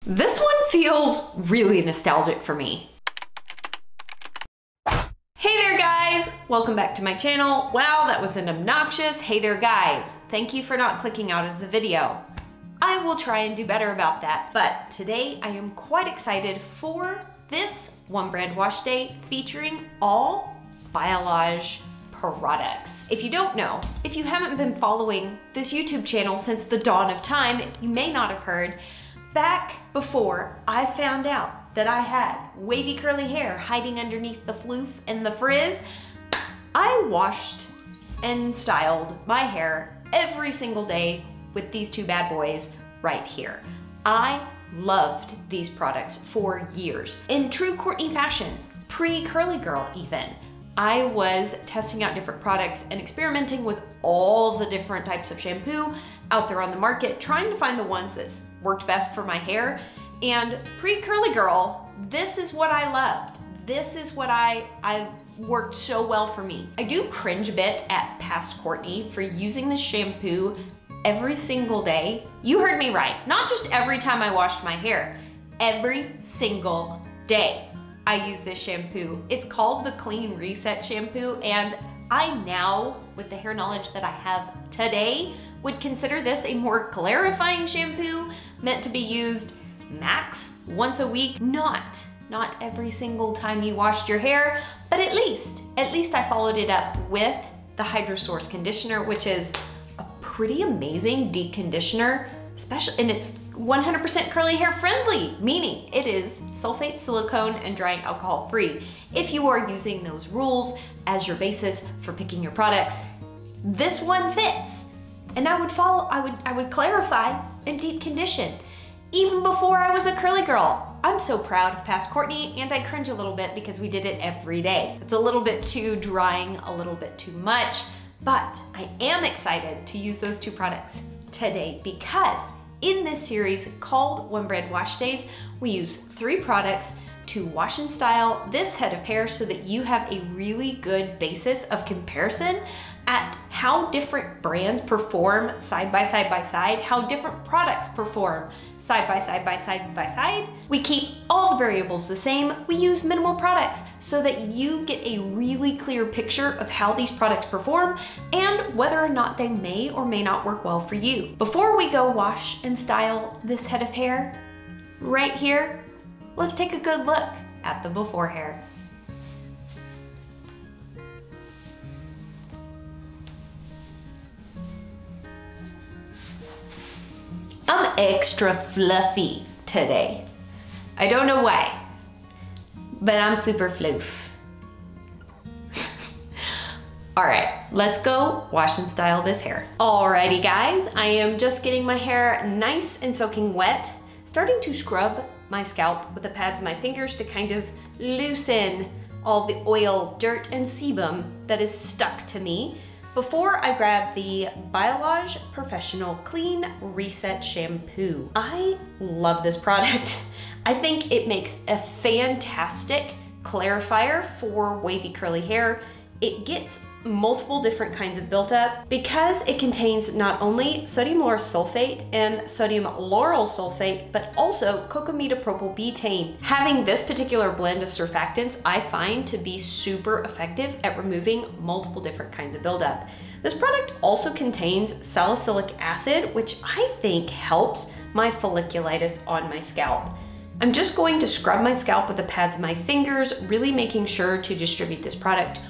This one feels really nostalgic for me. Hey there guys, welcome back to my channel. Wow, that was an obnoxious hey there guys. Thank you for not clicking out of the video. I will try and do better about that, but today I am quite excited for this one brand wash day featuring all Biolage products. If you don't know, if you haven't been following this YouTube channel since the dawn of time, you may not have heard, back before I found out that I had wavy curly hair hiding underneath the floof and the frizz, I washed and styled my hair every single day with these two bad boys right here. I loved these products for years. In true Courtney fashion, pre-curly girl even, I was testing out different products and experimenting with all the different types of shampoo out there on the market, trying to find the ones that worked best for my hair. And pre-curly girl, this is what I loved. This is what I worked so well for me. I do cringe a bit at past Courtney for using this shampoo every single day. You heard me right, not just every time I washed my hair, every single day I use this shampoo. It's called the Clean Reset shampoo, and I now, with the hair knowledge that I have today, would consider this a more clarifying shampoo meant to be used max once a week, not every single time you washed your hair, but at least I followed it up with the Hydro Source conditioner, which is a pretty amazing deep conditioner, and it's 100% curly hair friendly, meaning it is sulfate, silicone, and drying alcohol free. If you are using those rules as your basis for picking your products, this one fits. And I would clarify and deep condition even before I was a curly girl. I'm so proud of past Courtney, and I cringe a little bit because we did it every day. It's a little bit too drying, a little bit too much, but I am excited to use those two products today because in this series called One Brand Wash Days, we use 3 products to wash and style this head of hair so that you have a really good basis of comparison at how different brands perform side by side by side, how different products perform side by side by side by side. We keep all the variables the same. We use minimal products so that you get a really clear picture of how these products perform and whether or not they may or may not work well for you. Before we go wash and style this head of hair, right here, let's take a good look at the before hair. I'm extra fluffy today. I don't know why, but I'm super floof. All right, let's go wash and style this hair. Alrighty guys, I am just getting my hair nice and soaking wet, starting to scrub my scalp with the pads of my fingers to kind of loosen all the oil, dirt, and sebum that is stuck to me before I grab the Biolage Professional Clean Reset Shampoo. I love this product. I think it makes a fantastic clarifier for wavy curly hair. It gets multiple different kinds of buildup because it contains not only sodium lauryl sulfate and sodium lauryl sulfate, but also cocamidopropylbutane. Having this particular blend of surfactants, I find to be super effective at removing multiple different kinds of buildup. This product also contains salicylic acid, which I think helps my folliculitis on my scalp. I'm just going to scrub my scalp with the pads of my fingers, really making sure to distribute this product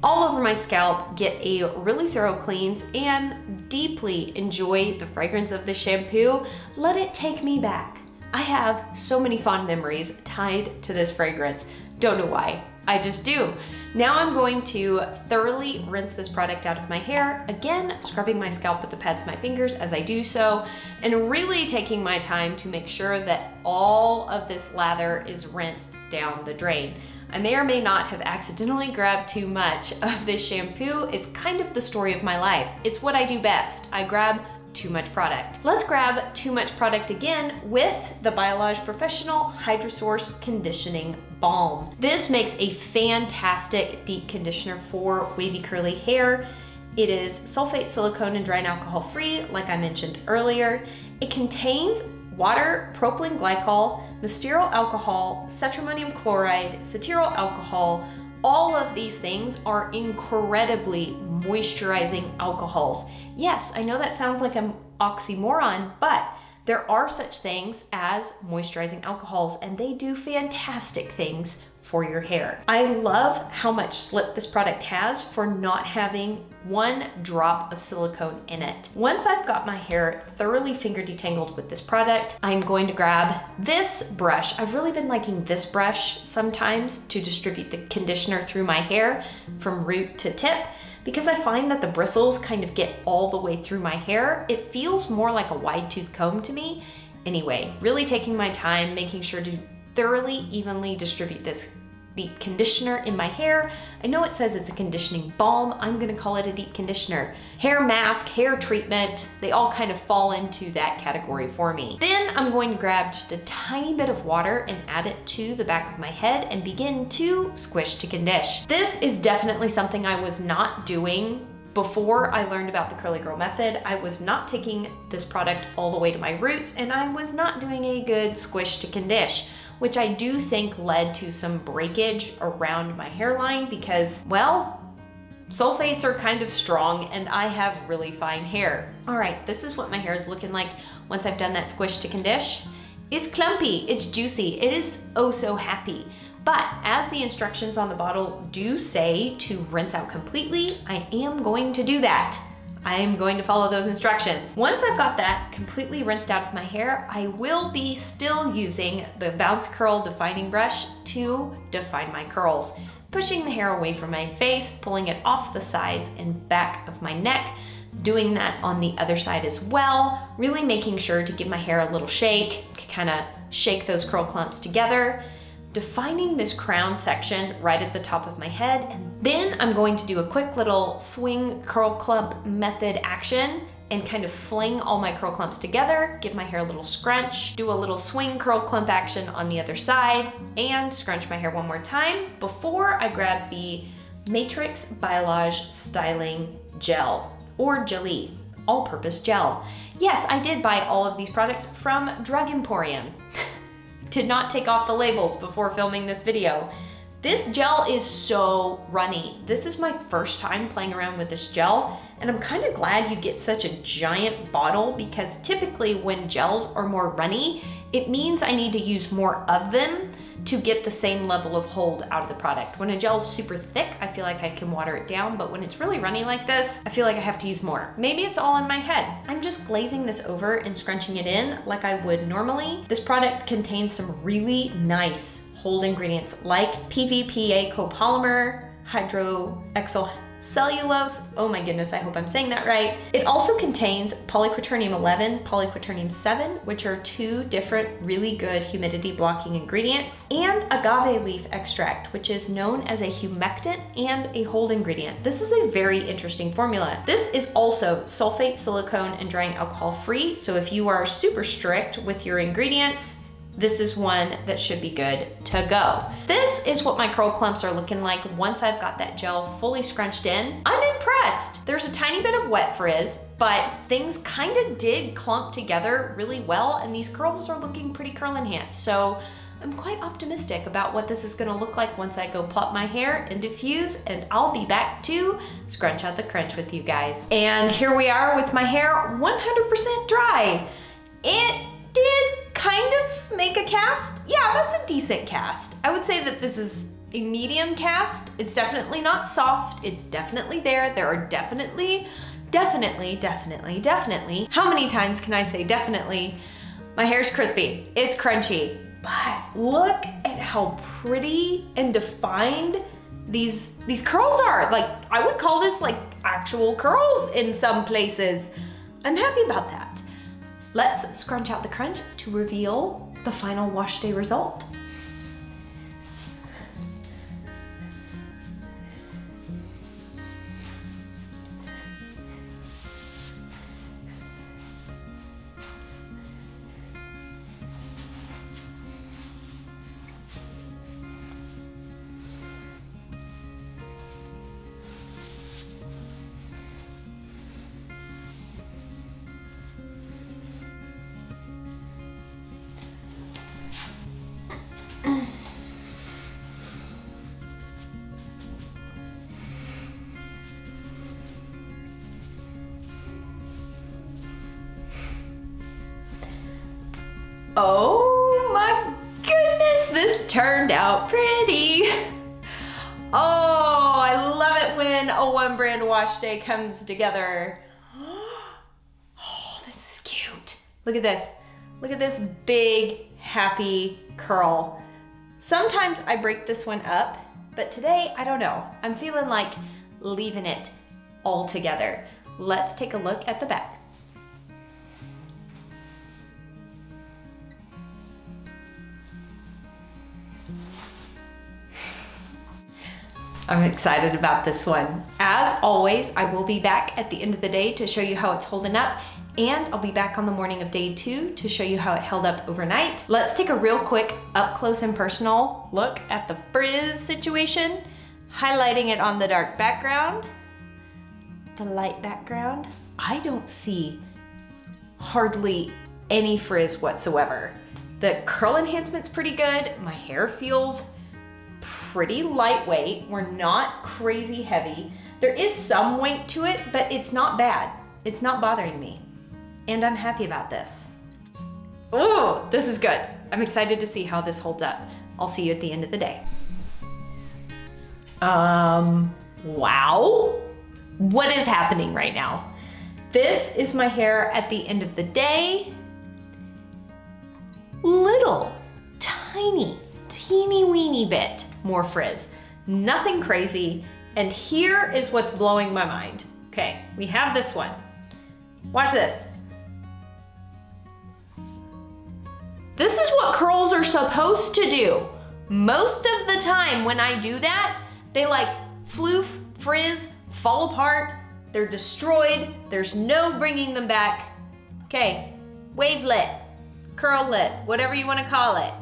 all over my scalp, get a really thorough cleanse, and deeply enjoy the fragrance of the shampoo. Let it take me back. I have so many fond memories tied to this fragrance. Don't know why, I just do. Now I'm going to thoroughly rinse this product out of my hair, again, scrubbing my scalp with the pads of my fingers as I do so, and really taking my time to make sure that all of this lather is rinsed down the drain. I may or may not have accidentally grabbed too much of this shampoo. It's kind of the story of my life. It's what I do best. I grab too much product. Let's grab too much product again with the Biolage Professional Hydro Source Conditioning Balm. This makes a fantastic deep conditioner for wavy curly hair. It is sulfate, silicone, and drying alcohol free, like I mentioned earlier. It contains water, propylene glycol, mysteryl alcohol, cetrimonium chloride, cetyl alcohol. All of these things are incredibly moisturizing alcohols. Yes, I know that sounds like an oxymoron, but there are such things as moisturizing alcohols, and they do fantastic things for your hair. I love how much slip this product has for not having one drop of silicone in it. Once I've got my hair thoroughly finger detangled with this product, I'm going to grab this brush. I've really been liking this brush sometimes to distribute the conditioner through my hair from root to tip, because I find that the bristles kind of get all the way through my hair. It feels more like a wide tooth comb to me. Anyway, really taking my time, making sure to thoroughly, evenly distribute this deep conditioner in my hair. I know it says it's a conditioning balm. I'm gonna call it a deep conditioner. Hair mask, hair treatment, they all kind of fall into that category for me. Then I'm going to grab just a tiny bit of water and add it to the back of my head and begin to squish to condish. This is definitely something I was not doing before I learned about the Curly Girl method. I was not taking this product all the way to my roots, and I was not doing a good squish to condish, which I do think led to some breakage around my hairline because, well, sulfates are kind of strong and I have really fine hair. All right, this is what my hair is looking like once I've done that squish to condish. It's clumpy, it's juicy, it is oh so happy. But as the instructions on the bottle do say to rinse out completely, I am going to do that. I am going to follow those instructions. Once I've got that completely rinsed out of my hair, I will be still using the Bounce Curl defining brush to define my curls, pushing the hair away from my face, pulling it off the sides and back of my neck, doing that on the other side as well, really making sure to give my hair a little shake, kind of shake those curl clumps together, defining this crown section right at the top of my head. And then I'm going to do a quick little swing curl clump method action and kind of fling all my curl clumps together, give my hair a little scrunch, do a little swing curl clump action on the other side, and scrunch my hair one more time before I grab the Matrix Biolage Styling Gel, or gelee, all-purpose gel. Yes, I did buy all of these products from Drug Emporium. Did not take off the labels before filming this video. This gel is so runny. This is my first time playing around with this gel, and I'm kind of glad you get such a giant bottle because typically when gels are more runny, it means I need to use more of them to get the same level of hold out of the product. When a gel is super thick, I feel like I can water it down, but when it's really runny like this, I feel like I have to use more. Maybe it's all in my head. I'm just glazing this over and scrunching it in like I would normally. This product contains some really nice hold ingredients like PVPA copolymer, hydroxyl cellulose. Oh my goodness, I hope I'm saying that right. It also contains polyquaternium 11, polyquaternium 7, which are two different really good humidity blocking ingredients, and agave leaf extract, which is known as a humectant and a hold ingredient. This is a very interesting formula. This is also sulfate, silicone, and drying alcohol free. So if you are super strict with your ingredients, this is one that should be good to go. This is what my curl clumps are looking like once I've got that gel fully scrunched in. I'm impressed. There's a tiny bit of wet frizz, but things kind of did clump together really well, and these curls are looking pretty curl enhanced. So I'm quite optimistic about what this is gonna look like once I go plot my hair and diffuse, and I'll be back to scrunch out the crunch with you guys. And here we are with my hair 100% dry. It did kind of make a cast. Yeah, that's a decent cast. I would say that this is a medium cast. It's definitely not soft. It's definitely there. There are definitely, how many times can I say definitely? My hair's crispy, it's crunchy, but look at how pretty and defined these curls are. Like, I would call this like actual curls in some places. I'm happy about that. Let's scrunch out the crunch to reveal the final wash day result. Oh my goodness, this turned out pretty. Oh, I love it when a one brand wash day comes together. Oh, this is cute. Look at this. Look at this big, happy curl. Sometimes I break this one up, but today, I don't know. I'm feeling like leaving it all together. Let's take a look at the back. I'm excited about this one. As always, I will be back at the end of the day to show you how it's holding up, and I'll be back on the morning of day 2 to show you how it held up overnight. Let's take a real quick up close and personal look at the frizz situation, highlighting it on the dark background, the light background. I don't see hardly any frizz whatsoever. The curl enhancement's pretty good. My hair feels pretty lightweight. We're not crazy heavy. There is some weight to it, but it's not bad. It's not bothering me. And I'm happy about this. Oh, this is good. I'm excited to see how this holds up. I'll see you at the end of the day. Wow. What is happening right now? This is my hair at the end of the day. Little, tiny, teeny weeny bit more frizz. Nothing crazy. And here is what's blowing my mind. Okay, we have this one. Watch this. This is what curls are supposed to do. Most of the time when I do that, they like floof, frizz, fall apart, they're destroyed, there's no bringing them back. Okay, wavelet, curl-lit, whatever you want to call it.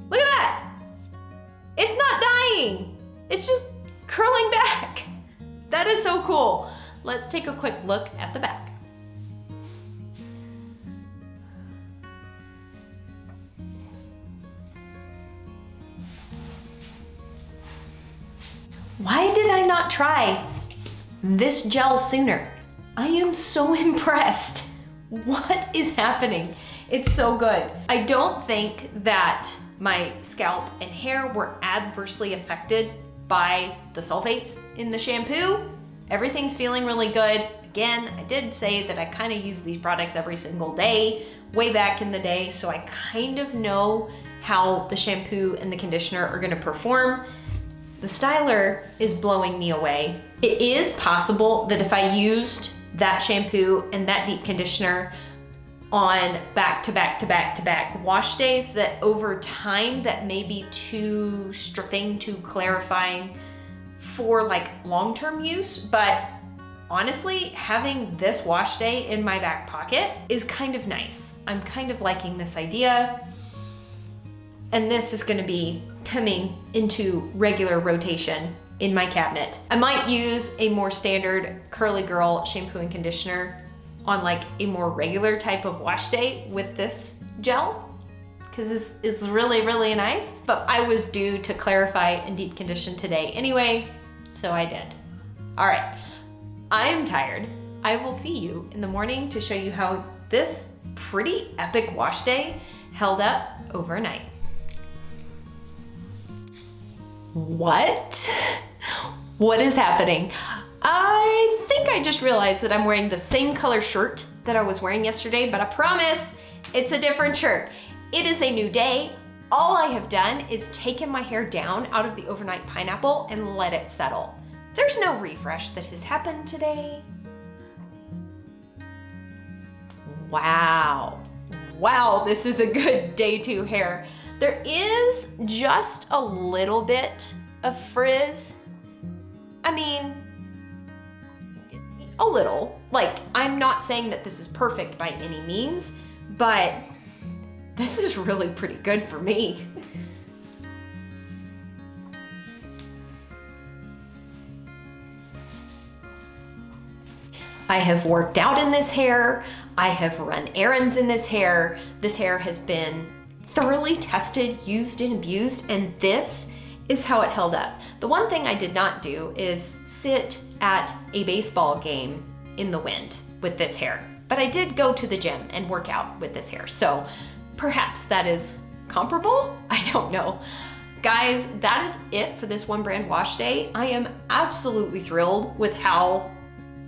Look at that. It's not dying. It's just curling back. That is so cool. Let's take a quick look at the back. Why did I not try this gel sooner? I am so impressed. What is happening? It's so good. I don't think that my scalp and hair were adversely affected by the sulfates in the shampoo. Everything's feeling really good. Again, I did say that I kind of use these products every single day, way back in the day, so I kind of know how the shampoo and the conditioner are gonna perform. The styler is blowing me away. It is possible that if I used that shampoo and that deep conditioner on back to back to back to back wash days, that over time that may be too stripping, too clarifying for like long-term use. But honestly, having this wash day in my back pocket is kind of nice. I'm kind of liking this idea. And this is gonna be coming into regular rotation in my cabinet. I might use a more standard Curly Girl shampoo and conditioner on like a more regular type of wash day with this gel, because this is really, really nice. But I was due to clarify and deep condition today anyway, so I did. All right, I am tired. I will see you in the morning to show you how this pretty epic wash day held up overnight. What? What is happening? I think I just realized that I'm wearing the same color shirt that I was wearing yesterday, but I promise it's a different shirt. It is a new day. All I have done is taken my hair down out of the overnight pineapple and let it settle. There's no refresh that has happened today. Wow. Wow, this is a good day 2 hair. There is just a little bit of frizz. I mean, a little. Like, I'm not saying that this is perfect by any means, but this is really pretty good for me. I have worked out in this hair. I have run errands in this hair. This hair has been thoroughly tested, used and abused, and this is how it held up. The one thing I did not do is sit at a baseball game in the wind with this hair. But I did go to the gym and work out with this hair, so perhaps that is comparable? I don't know. Guys, that is it for this one brand wash day. I am absolutely thrilled with how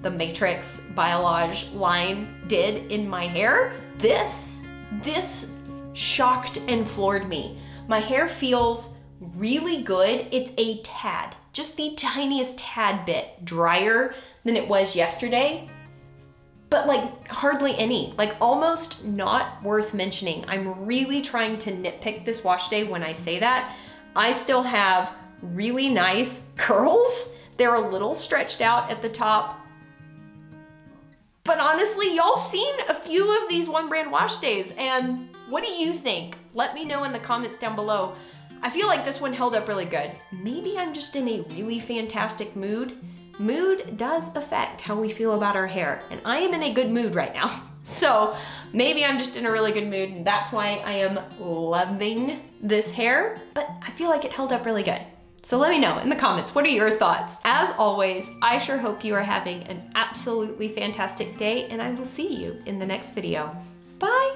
the Matrix Biolage line did in my hair. This shocked and floored me. My hair feels really good. It's a tad, just the tiniest tad bit drier than it was yesterday, but like hardly any, like almost not worth mentioning. I'm really trying to nitpick this wash day when I say that. I still have really nice curls. They're a little stretched out at the top. But honestly, y'all seen a few of these one brand wash days, and what do you think? Let me know in the comments down below. I feel like this one held up really good. Maybe I'm just in a really fantastic mood. Mood does affect how we feel about our hair, and I am in a good mood right now. So maybe I'm just in a really good mood, and that's why I am loving this hair, but I feel like it held up really good. So let me know in the comments, what are your thoughts? As always, I sure hope you are having an absolutely fantastic day, and I will see you in the next video. Bye!